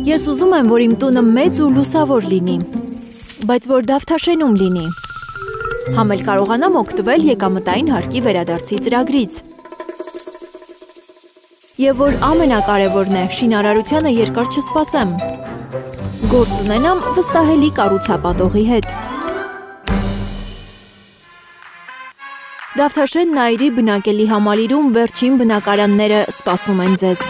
Ես ուզում եմ, որ իմ տունը մեծ ու լուսավոր լինի, բայց որ Դավթաշենում լինի։ Համ էլ կարողանամ օգտվել եկամտային հարկի վերադարձի ծրագրից։ Եվ որ ամենակարևորն է, շինարարությանը երկար չսպասեմ։ Գործ ունենամ վստահելի կառուցապատողի հետ։ Դավթաշեն Նայիրի բնակելի համալիրում վերջին բնակարանները սպասում են ձեզ։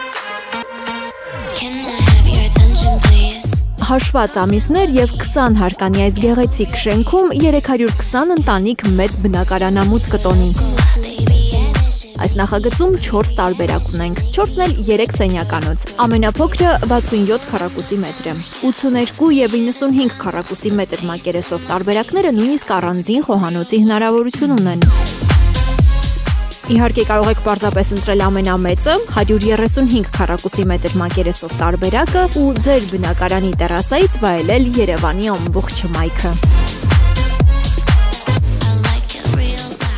Հաշված ամիսներ և 20 հարկանի այս գեղեցիկ շենքում 320 ընտանիք մեծ բնակարանամուտ կտոնի։ Այս նախագծում 4 տարբերակ ունենք, 4-ն էլ 3 սենյականոց, ամենափոքրը 67 քառակուսի մետր է, 82 և 95 քառակուսի մետր մակերեսով տարբերակները նույնիսկ առանձին խոհանոցի հնարավորություն ունեն։ Իհարկե կարող եք պարզապես ընտրել ամենամեծը, 135 քառակուսի մետր մակերեսով տարբերակը ու ձեր բնակարանի տերասայից վայելել Երևանի ամբողջ հմայքը։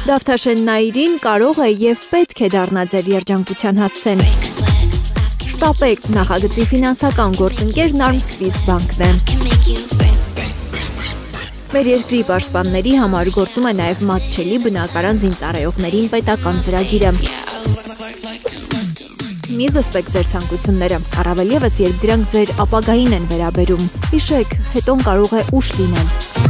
Դավթաշեն Նայիրին կարող է և պետք է դառնա ձեր երջանկության հասցեն։ Շտապեք, նախագծի ֆինանսական գործընկերն Arm-Swiss բանկն է։ Մեր երկրի պաշտպանների համար գործում է նաև մատչելի բնակարան զինծառայողներին պետական ծրագիրը։ Մի զսպեք ձեր ցանկությունները, առավել ևս երբ դրանք ձեր ապագային են վերաբերում։ Հիշեք, հետոն կարող է ուշ լինել։